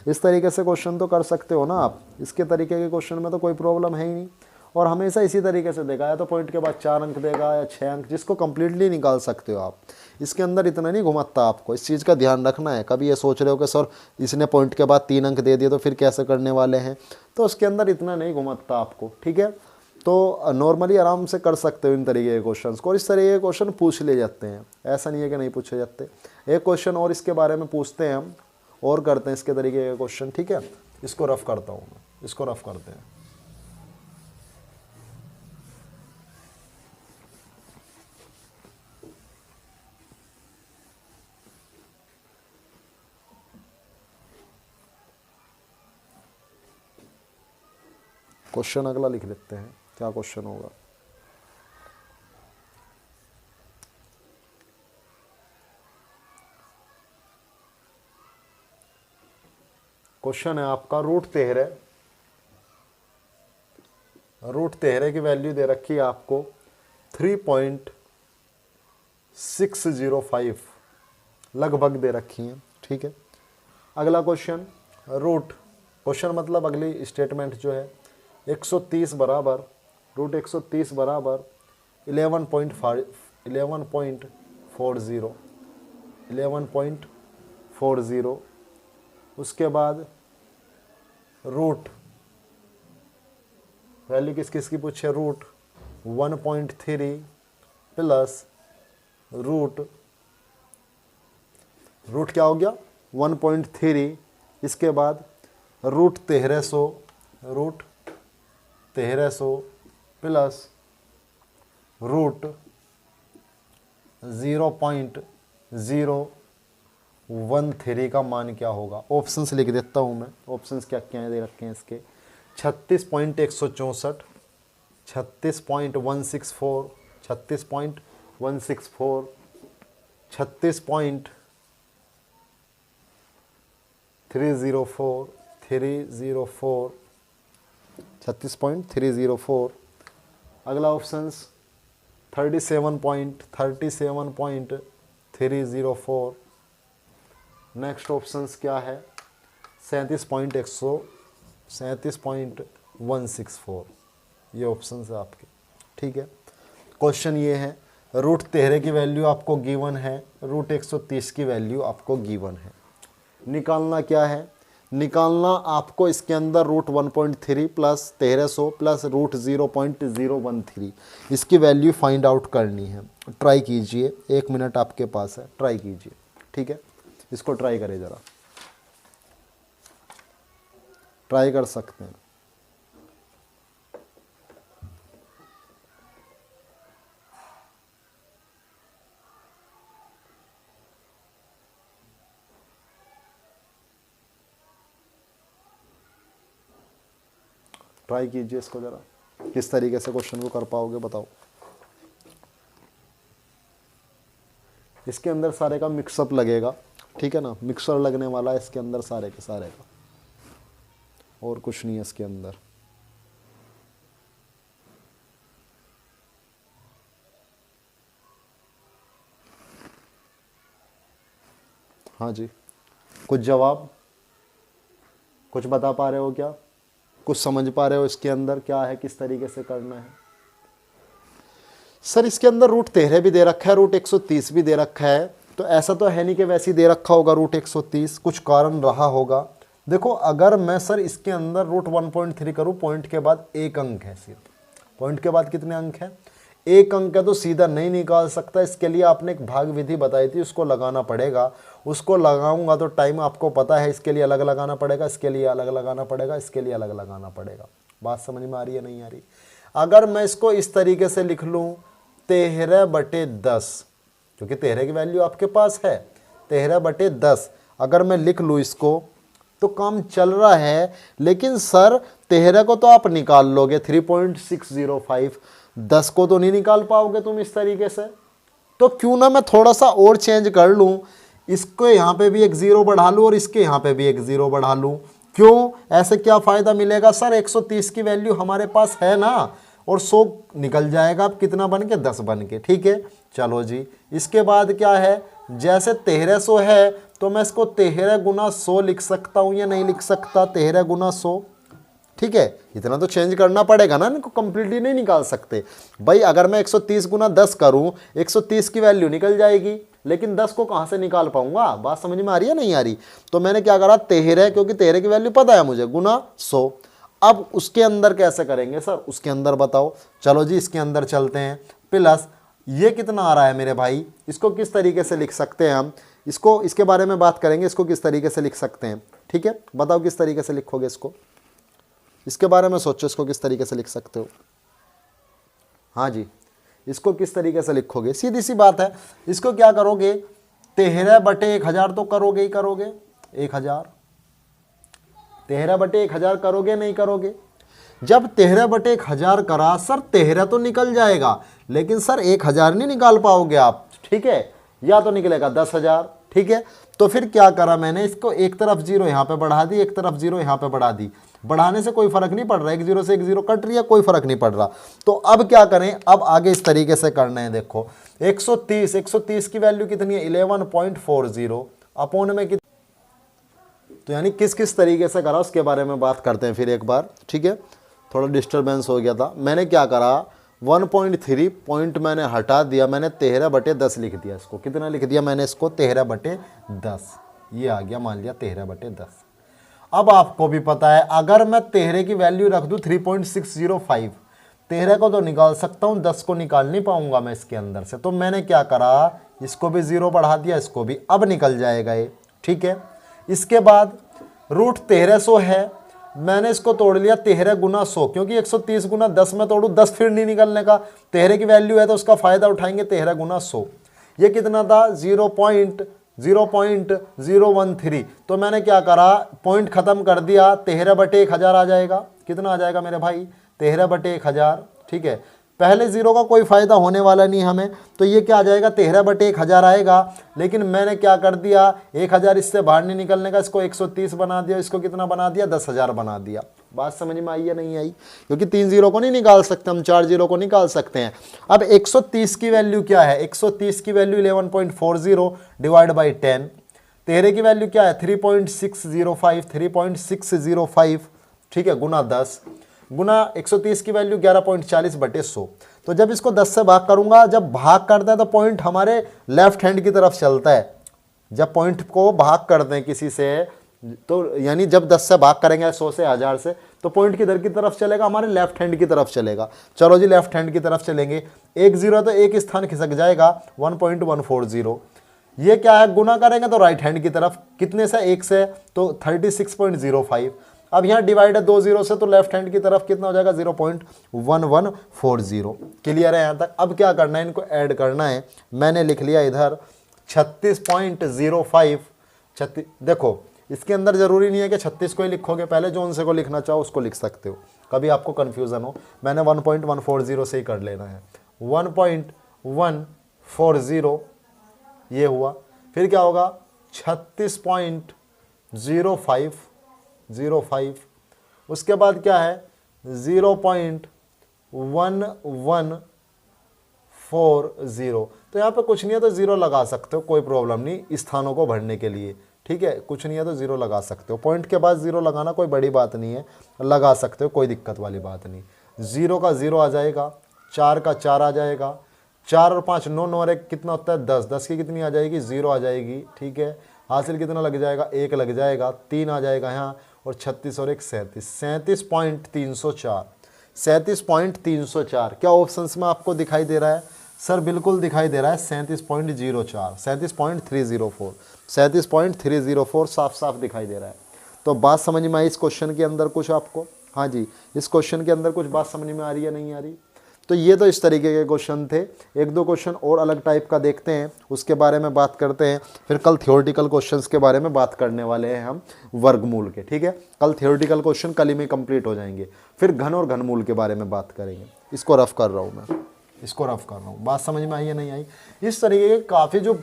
इस तरीके से क्वेश्चन तो कर सकते हो ना आप, इसके तरीके के क्वेश्चन में तो कोई प्रॉब्लम है ही नहीं, और हमेशा इसी तरीके से देगा, या तो पॉइंट के बाद 4 अंक देगा या 6 अंक, जिसको कंप्लीटली निकाल सकते हो आप। इसके अंदर इतना नहीं घुमाता, आपको इस चीज़ का ध्यान रखना है। कभी ये सोच रहे हो कि सर इसने पॉइंट के बाद 3 अंक दे दिए तो फिर कैसे करने वाले हैं, तो उसके अंदर इतना नहीं घुमाता आपको, ठीक है। तो नॉर्मली आराम से कर सकते हो इन तरीके के क्वेश्चंस को, और इस तरीके के क्वेश्चन पूछ ले जाते हैं, ऐसा नहीं है कि नहीं पूछे जाते। एक क्वेश्चन और इसके बारे में पूछते हैं हम, और करते हैं इसके तरीके के क्वेश्चन, ठीक है। इसको रफ करता हूँ मैं, इसको रफ करते हैं। क्वेश्चन अगला लिख लेते हैं, क्या क्वेश्चन होगा। क्वेश्चन है आपका, रूट 13 रूट 13 की वैल्यू दे रखी है आपको 3.605 लगभग दे रखी है, ठीक है। अगला क्वेश्चन, रूट, क्वेश्चन मतलब अगली स्टेटमेंट जो है 130 बराबर रूट 130 बराबर 11.40, उसके बाद रूट वैल्यू किस किस की पूछे, रूट 1.3 प्लस रूट क्या हो गया 1.3, इसके बाद रूट 1300 प्लस रूट 0.013 का मान क्या होगा। ऑप्शंस लिख देता हूँ मैं, ऑप्शंस क्या क्या दे रखे हैं इसके, 36.164, 36.164, 36.164, 36.304, 36.304। अगला ऑप्शंस 37.304। नेक्स्ट ऑप्शंस क्या है 37.164, ये ऑप्शंस है आपके, ठीक है। क्वेश्चन ये है, रूट 13 की वैल्यू आपको गिवन है, रूट 130 की वैल्यू आपको गिवन है। निकालना क्या है, निकालना आपको इसके अंदर रूट 1.3 प्लस 1300 प्लस रूट 0.013 इसकी वैल्यू फाइंड आउट करनी है। ट्राई कीजिए, 1 मिनट आपके पास है, ट्राई कीजिए, ठीक है। इसको ट्राई करें ज़रा, ट्राई कर सकते हैं। ट्राई कीजिए इसको ज़रा, किस तरीके से क्वेश्चन को कर पाओगे बताओ। इसके अंदर सारे का मिक्सअप लगेगा, ठीक है ना, मिक्सर लगने वाला है इसके अंदर सारे के सारे का, और कुछ नहीं है इसके अंदर। हाँ जी, कुछ जवाब, कुछ बता पा रहे हो क्या, कुछ समझ पा रहे हो इसके अंदर क्या है, किस तरीके से करना है। सर इसके अंदर रूट 13 भी दे रखा है, रूट 130 भी दे रखा है, तो ऐसा तो है नहीं कि वैसे ही दे रखा होगा रूट 130, कुछ कारण रहा होगा। देखो अगर मैं सर इसके अंदर रूट 1.3 करूँ, पॉइंट के बाद 1 अंक है, सिर्फ पॉइंट के बाद कितने अंक है, 1 अंक है, तो सीधा नहीं निकाल सकता। इसके लिए आपने एक भाग विधि बताई थी, उसको लगाना पड़ेगा, उसको लगाऊंगा तो टाइम आपको पता है, इसके लिए अलग लगाना पड़ेगा, इसके लिए अलग लगाना पड़ेगा, इसके लिए अलग लगाना पड़ेगा। बात समझ में आ रही है नहीं आ रही। अगर मैं इसको इस तरीके से लिख लूँ 13/10, क्योंकि 13 की वैल्यू आपके पास है, 13/10 अगर मैं लिख लूँ इसको तो काम चल रहा है। लेकिन सर 13 को तो आप निकाल लोगे 3.605, 10 को तो नहीं निकाल पाओगे तुम इस तरीके से। तो क्यों ना मैं थोड़ा सा और चेंज कर लूँ, इसको यहाँ पे भी एक 0 बढ़ा लूँ और इसके यहाँ पे भी एक 0 बढ़ा लूँ। क्यों, ऐसे क्या फ़ायदा मिलेगा सर, 130 की वैल्यू हमारे पास है ना, और 100 निकल जाएगा, अब कितना बन के 10 बन के, ठीक है। चलो जी, इसके बाद क्या है, जैसे 1300 है तो मैं इसको 13 गुना 100 लिख सकता हूँ या नहीं लिख सकता, 13 गुना 100, ठीक है। इतना तो चेंज करना पड़ेगा ना, इनको कंप्लीटली नहीं निकाल सकते भाई। अगर मैं 130 गुना 10 करूँ, 130 की वैल्यू निकल जाएगी, लेकिन 10 को कहाँ से निकाल पाऊंगा। बात समझ में आ रही है नहीं आ रही। तो मैंने क्या करा, 13, क्योंकि 13 की वैल्यू पता है मुझे, गुना 100। अब उसके अंदर कैसे करेंगे सर, उसके अंदर बताओ। चलो जी इसके अंदर चलते हैं, प्लस ये कितना आ रहा है मेरे भाई, इसको किस तरीके से लिख सकते हैं हम, इसको, इसके बारे में बात करेंगे, इसको किस तरीके से लिख सकते हैं, ठीक है। बताओ किस तरीके से लिखोगे इसको, इसके बारे में सोचो, इसको किस तरीके से लिख सकते हो। हाँ जी, इसको किस तरीके से लिखोगे, सीधी सी बात है। इसको क्या करोगे, 13/1000 तो करोगे ही करोगे, 1000, 13/1000 करोगे नहीं करोगे। जब 13/1000 करा सर, 13 तो निकल जाएगा, लेकिन सर 1000 नहीं निकाल पाओगे आप, ठीक है, या तो निकलेगा 10,000, ठीक है। तो फिर क्या करा मैंने, इसको एक तरफ 0 यहाँ पे बढ़ा दी, एक तरफ 0 यहाँ पे बढ़ा दी, बढ़ाने से कोई फर्क नहीं पड़ रहा, एक जीरो से एक जीरो कट रही है, कोई फर्क नहीं पड़ रहा। तो अब क्या करें, अब आगे इस तरीके से करना है। देखो 130 की वैल्यू कितनी है 11.40 अपोन में तो यानी किस किस तरीके से करा उसके बारे में बात करते हैं फिर एक बार, ठीक है। थोड़ा डिस्टर्बेंस हो गया था। मैंने क्या करा 1.3 पॉइंट मैंने हटा दिया, मैंने 13/10 लिख दिया। इसको कितना लिख दिया मैंने, इसको 13/10, ये आ गया मान लिया 13/10। अब आपको भी पता है अगर मैं 13 की वैल्यू रख दूं 3.605, 13 को तो निकाल सकता हूं, 10 को निकाल नहीं पाऊंगा मैं इसके अंदर से। तो मैंने क्या करा, इसको भी 0 बढ़ा दिया, इसको भी, अब निकल जाएगा ये, ठीक है। इसके बाद रूट 1300 है, मैंने इसको तोड़ लिया 13 गुना 100, क्योंकि 130 गुना 10 में तोड़ू 10 फिर नहीं निकलने का, 13 की वैल्यू है तो उसका फायदा उठाएंगे 13 गुना 100। ये कितना था 0.013। तो मैंने क्या करा, पॉइंट खत्म कर दिया, 13/1000 आ जाएगा। कितना आ जाएगा मेरे भाई 13/1000, ठीक है। पहले जीरो का कोई फायदा होने वाला नहीं हमें, तो ये क्या आ जाएगा 13/1000 आएगा। लेकिन मैंने क्या कर दिया 1000 इससे बाहर नहीं निकलने का, इसको 130 बना दिया, इसको कितना बना दिया 10,000 बना दिया। बात समझ में आई या नहीं आई, क्योंकि 3 जीरो को नहीं निकाल सकते हम, 4 जीरो को निकाल सकते हैं। अब 130 की वैल्यू क्या है, 130 की वैल्यू 11.40 डिवाइड बाई 10, 13 की वैल्यू क्या है 3.605, ठीक है, गुना 10, गुना 130 की वैल्यू 11.40/100। तो जब इसको 10 से भाग करूंगा, जब भाग करता है तो पॉइंट हमारे लेफ्ट हैंड की तरफ चलता है। जब पॉइंट को भाग करते हैं किसी से, तो यानी जब 10 से भाग करेंगे 100 से 1000 से, तो पॉइंट किधर की तरफ चलेगा, हमारे लेफ्ट हैंड की तरफ चलेगा। चलो जी लेफ्ट हैंड की तरफ चलेंगे, एक जीरो तो एक स्थान खिसक जाएगा 1.140। ये क्या है, गुना करेंगे तो राइट हैंड की तरफ, कितने से 1 से, तो 36.05। अब यहाँ डिवाइड है 2 जीरो से, तो लेफ्ट हैंड की तरफ कितना हो जाएगा 0.1140। क्लियर है यहाँ तक। अब क्या करना है, इनको ऐड करना है। मैंने लिख लिया इधर 36.05। देखो इसके अंदर जरूरी नहीं है कि 36 को ही लिखोगे, पहले जो उनसे को लिखना चाहो उसको लिख सकते हो, कभी आपको कन्फ्यूजन हो। मैंने 1.140 से ही कर लेना है, 1.140 ये हुआ। फिर क्या होगा 36.05, उसके बाद क्या है 0.1140। तो यहाँ पे कुछ नहीं है तो ज़ीरो लगा सकते हो, कोई प्रॉब्लम नहीं स्थानों को भरने के लिए, ठीक है। कुछ नहीं है तो ज़ीरो लगा सकते हो, पॉइंट के बाद ज़ीरो लगाना कोई बड़ी बात नहीं है, लगा सकते हो, कोई दिक्कत वाली बात नहीं। 0 का 0 आ जाएगा, 4 का 4 आ जाएगा, 4 और 5 9 9 और 1 कितना होता है 10, 10 की कितनी आ जाएगी 0 आ जाएगी, ठीक है। हासिल कितना लग जाएगा 1 लग जाएगा, 3 आ जाएगा यहाँ, और 36 और 1 37, 37.304। क्या ऑप्शंस में आपको दिखाई दे रहा है सर? बिल्कुल दिखाई दे रहा है 37.04, 37.304, 37.304 साफ साफ दिखाई दे रहा है। तो बात समझ में आई इस क्वेश्चन के अंदर कुछ आपको? हाँ जी, इस क्वेश्चन के अंदर कुछ बात समझ में आ रही है नहीं आ रही? तो ये तो इस तरीके के क्वेश्चन थे। एक दो क्वेश्चन और अलग टाइप का देखते हैं, उसके बारे में बात करते हैं। फिर कल थ्योरेटिकल क्वेश्चंस के बारे में बात करने वाले हैं हम, वर्गमूल के, ठीक है। कल थ्योरेटिकल क्वेश्चन कल ही में कंप्लीट हो जाएंगे। फिर घन और घनमूल के बारे में बात करेंगे। इसको रफ कर रहा हूँ मैं, इसको रफ कर रहा हूँ। बात समझ में आई या नहीं आई? इस तरीके के काफ़ी जो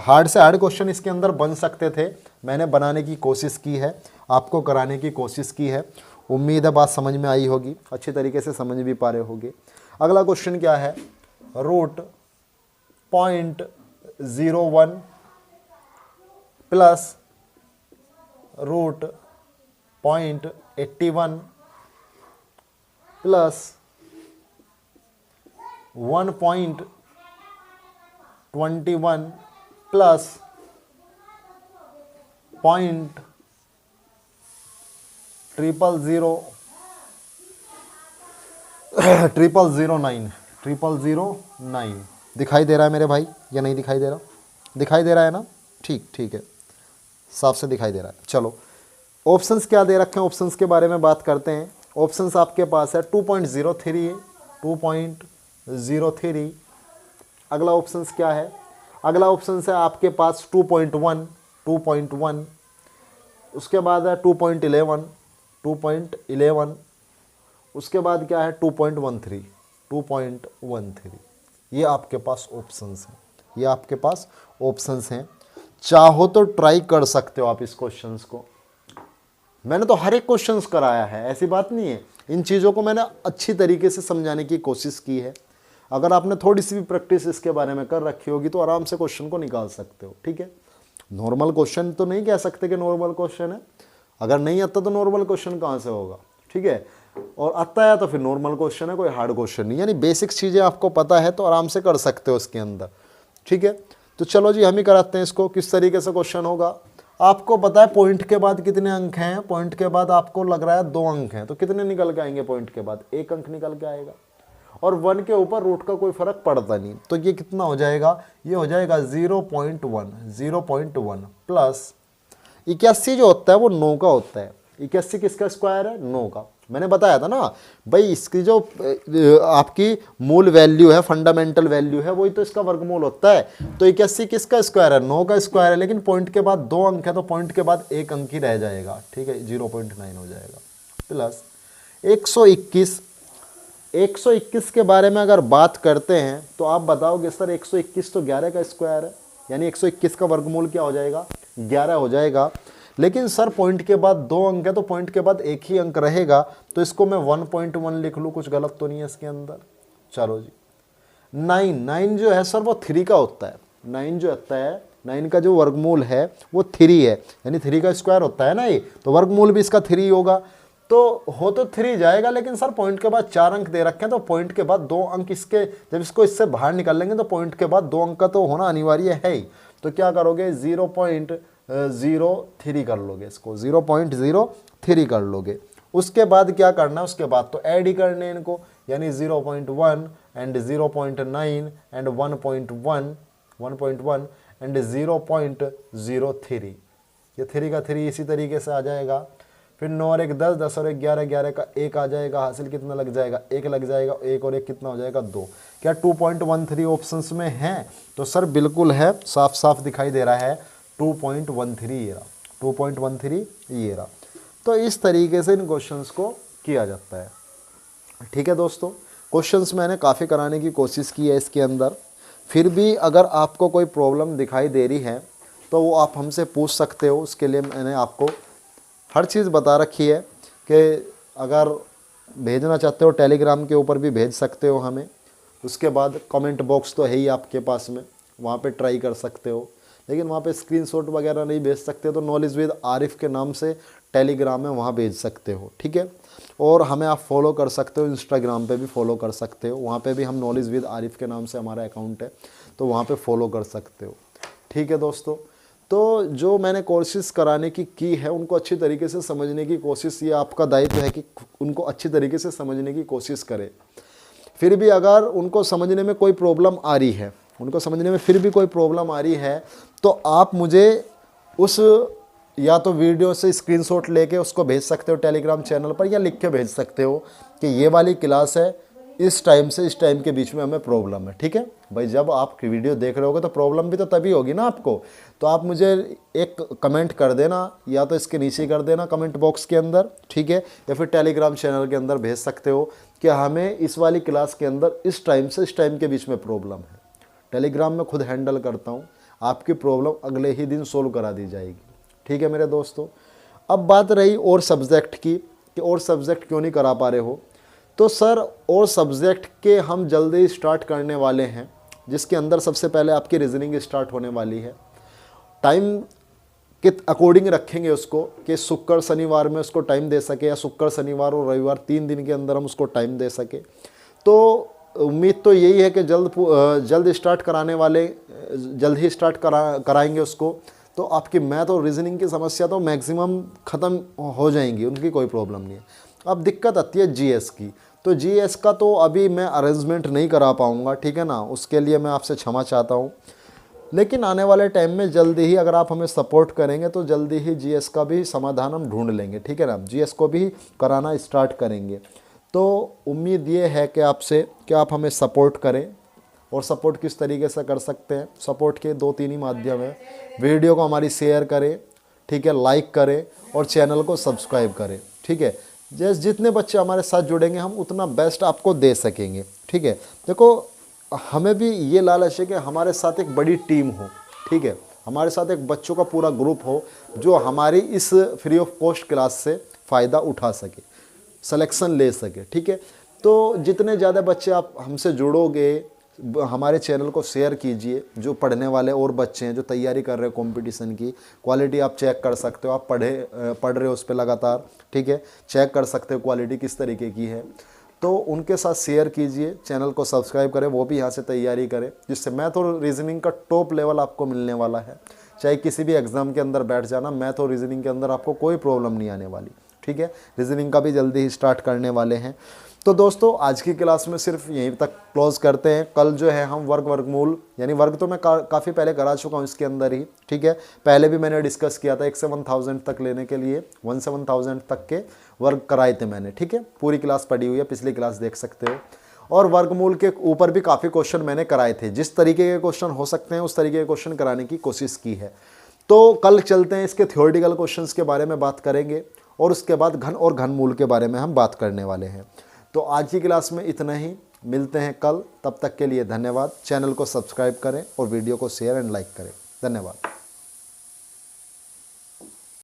हार्ड से हार्ड क्वेश्चन इसके अंदर बन सकते थे, मैंने बनाने की कोशिश की है, आपको कराने की कोशिश की है। उम्मीद है बात समझ में आई होगी, अच्छी तरीके से समझ भी पा रहे होगे। अगला क्वेश्चन क्या है, √0.01 प्लस √0.81 प्लस 1.21 प्लस 0.0009 दिखाई दे रहा है मेरे भाई या नहीं दिखाई दे रहा? दिखाई दे रहा है ना? ठीक है, साफ से दिखाई दे रहा है। चलो ऑप्शंस क्या दे रखे हैं, ऑप्शंस के बारे में बात करते हैं। ऑप्शंस आपके पास है 2.03, 2.03। अगला ऑप्शंस क्या है? अगला ऑप्शंस है आपके पास 2.1, उसके बाद है 2.11, उसके बाद क्या है 2.13। ये आपके पास ऑप्शंस हैं, ये आपके पास ऑप्शंस हैं। चाहो तो ट्राई कर सकते हो आप इस क्वेश्चंस को, मैंने तो हर एक क्वेश्चंस कराया है, ऐसी बात नहीं है। इन चीज़ों को मैंने अच्छी तरीके से समझाने की कोशिश की है। अगर आपने थोड़ी सी भी प्रैक्टिस इसके बारे में कर रखी होगी तो आराम से क्वेश्चन को निकाल सकते हो, ठीक है। नॉर्मल क्वेश्चन तो नहीं कह सकते कि नॉर्मल क्वेश्चन है, अगर नहीं आता तो नॉर्मल क्वेश्चन कहाँ से होगा, ठीक है। और आता है तो फिर नॉर्मल क्वेश्चन है, कोई हार्ड क्वेश्चन नहीं। यानी बेसिक चीज़ें आपको पता है तो आराम से कर सकते हो इसके अंदर, ठीक है। तो चलो जी हम ही कराते हैं इसको। किस तरीके से क्वेश्चन होगा, आपको पता है पॉइंट के बाद कितने अंक हैं, पॉइंट के बाद आपको लग रहा है 2 अंक हैं, तो कितने निकल के आएंगे पॉइंट के बाद, 1 अंक निकल के आएगा। और 1 के ऊपर रूट का कोई फर्क पड़ता नहीं, तो ये कितना हो जाएगा, ये हो जाएगा 0.1 प्लस 81 जो होता है वो 9 का होता है। 81 किसका स्क्वायर है, 9 का। मैंने बताया था ना भाई, इसकी जो आपकी मूल वैल्यू है, फंडामेंटल वैल्यू है, वही तो इसका वर्गमूल होता है। तो 81 किसका स्क्वायर है, 9 का स्क्वायर है, लेकिन पॉइंट के बाद 2 अंक है तो पॉइंट के बाद 1 अंक ही रह जाएगा, ठीक है, 0.9 हो जाएगा। प्लस 121 के बारे में अगर बात करते हैं तो आप बताओगे सर 121 तो 11 का स्क्वायर है, यानी 121 का वर्गमूल क्या हो जाएगा, 11 हो जाएगा। लेकिन सर पॉइंट के बाद 2 अंक है तो पॉइंट के बाद 1 ही अंक रहेगा, तो इसको मैं 1.1 लिख लूँ, कुछ गलत तो नहीं है इसके अंदर। चलो जी, 9 जो है सर वो 3 का होता है। 9 जो होता है, 9 का जो वर्गमूल है वो 3 है, यानी 3 का स्क्वायर होता है ना ये, तो वर्गमूल भी इसका 3 होगा। तो हो तो 3 जाएगा, लेकिन सर पॉइंट के बाद 4 अंक दे रखे हैं, तो पॉइंट के बाद 2 अंक इसके, जब इसको इससे बाहर निकाल लेंगे तो पॉइंट के बाद 2 अंक का तो होना अनिवार्य है ही। तो क्या करोगे, 0.03 कर लोगे, इसको 0.03 कर लोगे। उसके बाद क्या करना है, उसके बाद तो ऐड ही करने हैं इनको, यानी 0.1 एंड 0.9 एंड 1.1 एंड 0.03, ये 3 का 3 इसी तरीके से आ जाएगा। फिर 9 और 1 10, 10 और 1 11, 11 का 1 आ जाएगा, हासिल कितना लग जाएगा, 1 लग जाएगा, 1 और 1 कितना हो जाएगा, 2। क्या 2.13 ऑप्शंस में है, तो सर बिल्कुल है, साफ साफ दिखाई दे रहा है 2.13 ये रहा, 2.13 ये रहा। तो इस तरीके से इन क्वेश्चंस को किया जाता है, ठीक है दोस्तों। क्वेश्चंस मैंने काफ़ी कराने की कोशिश की है इसके अंदर, फिर भी अगर आपको कोई प्रॉब्लम दिखाई दे रही है तो वो आप हमसे पूछ सकते हो। उसके लिए मैंने आपको हर चीज़ बता रखी है कि अगर भेजना चाहते हो टेलीग्राम के ऊपर भी भेज सकते हो हमें। उसके बाद कमेंट बॉक्स तो है ही आपके पास में, वहाँ पे ट्राई कर सकते हो, लेकिन वहाँ पे स्क्रीनशॉट वगैरह नहीं भेज सकते तो नॉलेज विद आरिफ के नाम से टेलीग्राम में वहाँ भेज सकते हो, ठीक है। और हमें आप फॉलो कर सकते हो, इंस्टाग्राम पे भी फॉलो कर सकते हो, वहाँ पे भी हम नॉलेज विद आरिफ के नाम से हमारा अकाउंट है, तो वहाँ पे फॉलो कर सकते हो, ठीक है दोस्तों। तो जो मैंने कोशिश कराने की है उनको अच्छी तरीके से समझने की कोशिश, ये आपका दायित्व है कि उनको अच्छी तरीके से समझने की कोशिश करें। फिर भी अगर उनको समझने में कोई प्रॉब्लम आ रही है, उनको समझने में फिर भी कोई प्रॉब्लम आ रही है, तो आप मुझे उस या तो वीडियो से स्क्रीनशॉट लेके उसको भेज सकते हो टेलीग्राम चैनल पर, या लिख के भेज सकते हो कि ये वाली क्लास है, इस टाइम से इस टाइम के बीच में हमें प्रॉब्लम है, ठीक है भाई। जब आप वीडियो देख रहे होगे तो प्रॉब्लम भी तो तभी होगी ना आपको, तो आप मुझे एक कमेंट कर देना, या तो इसके नीचे कर देना कमेंट बॉक्स के अंदर, ठीक है, या फिर टेलीग्राम चैनल के अंदर भेज सकते हो कि हमें इस वाली क्लास के अंदर इस टाइम से इस टाइम के बीच में प्रॉब्लम है। टेलीग्राम में खुद हैंडल करता हूँ, आपकी प्रॉब्लम अगले ही दिन सोल्व करा दी जाएगी, ठीक है मेरे दोस्तों। अब बात रही और सब्जेक्ट की कि और सब्जेक्ट क्यों नहीं करा पा रहे हो, तो सर और सब्जेक्ट के हम जल्दी स्टार्ट करने वाले हैं, जिसके अंदर सबसे पहले आपकी रीजनिंग स्टार्ट होने वाली है। टाइम के अकॉर्डिंग रखेंगे उसको कि शुक्र शनिवार में उसको टाइम दे सके, या शुक्र शनिवार और रविवार 3 दिन के अंदर हम उसको टाइम दे सके। तो उम्मीद तो यही है कि जल्द स्टार्ट कराने वाले जल्द ही स्टार्ट कराएंगे उसको, तो आपकी मैथ और रीजनिंग की समस्या तो मैक्सिमम ख़त्म हो जाएंगी, उनकी कोई प्रॉब्लम नहीं है। अब दिक्कत आती है जीएस की, तो जीएस का तो अभी मैं अरेंजमेंट नहीं करा पाऊँगा, ठीक है ना, उसके लिए मैं आपसे क्षमा चाहता हूँ। लेकिन आने वाले टाइम में जल्दी ही अगर आप हमें सपोर्ट करेंगे तो जल्दी ही जीएस का भी समाधान हम ढूंढ लेंगे, ठीक है ना, जीएस को भी कराना स्टार्ट करेंगे। तो उम्मीद ये है कि आपसे कि आप हमें सपोर्ट करें, और सपोर्ट किस तरीके से कर सकते हैं, सपोर्ट के 2-3 ही माध्यम है। वीडियो को हमारी शेयर करें, ठीक है, लाइक करें और चैनल को सब्सक्राइब करें, ठीक है। जैसे जितने बच्चे हमारे साथ जुड़ेंगे हम उतना बेस्ट आपको दे सकेंगे, ठीक है। देखो हमें भी ये लालच है कि हमारे साथ एक बड़ी टीम हो, ठीक है, हमारे साथ एक बच्चों का पूरा ग्रुप हो जो हमारी इस फ्री ऑफ कॉस्ट क्लास से फ़ायदा उठा सके, सिलेक्शन ले सके। ठीक है, तो जितने ज़्यादा बच्चे आप हमसे जुड़ोगे, हमारे चैनल को शेयर कीजिए। जो पढ़ने वाले और बच्चे हैं जो तैयारी कर रहे हैं कंपटीशन की, क्वालिटी आप चेक कर सकते हो, आप पढ़ रहे हो उस पर लगातार। ठीक है, चेक कर सकते हो क्वालिटी किस तरीके की है, तो उनके साथ शेयर कीजिए, चैनल को सब्सक्राइब करें, वो भी यहाँ से तैयारी करें, जिससे मैथ और रीजनिंग का टॉप लेवल आपको मिलने वाला है। चाहे किसी भी एग्ज़ाम के अंदर बैठ जाना, मैथ और रीजनिंग के अंदर आपको कोई प्रॉब्लम नहीं आने वाली। ठीक है, रीजनिंग का भी जल्दी ही स्टार्ट करने वाले हैं। तो दोस्तों आज की क्लास में सिर्फ यहीं तक क्लोज करते हैं। कल जो है हम वर्गमूल यानी वर्ग तो मैं काफ़ी पहले करा चुका हूँ इसके अंदर ही। ठीक है, पहले भी मैंने डिस्कस किया था 1 से 1000 तक लेने के लिए, 1 से 1000 तक के वर्ग कराए थे मैंने। ठीक है, पूरी क्लास पढ़ी हुई है, पिछली क्लास देख सकते हो। और वर्गमूल के ऊपर भी काफ़ी क्वेश्चन मैंने कराए थे, जिस तरीके के क्वेश्चन हो सकते हैं उस तरीके के क्वेश्चन कराने की कोशिश की है। तो कल चलते हैं, इसके थ्योरेटिकल क्वेश्चंस के बारे में बात करेंगे और उसके बाद घन और घनमूल के बारे में हम बात करने वाले हैं। तो आज की क्लास में इतना ही, मिलते हैं कल। तब तक के लिए धन्यवाद। चैनल को सब्सक्राइब करें और वीडियो को शेयर एंड लाइक करें। धन्यवाद।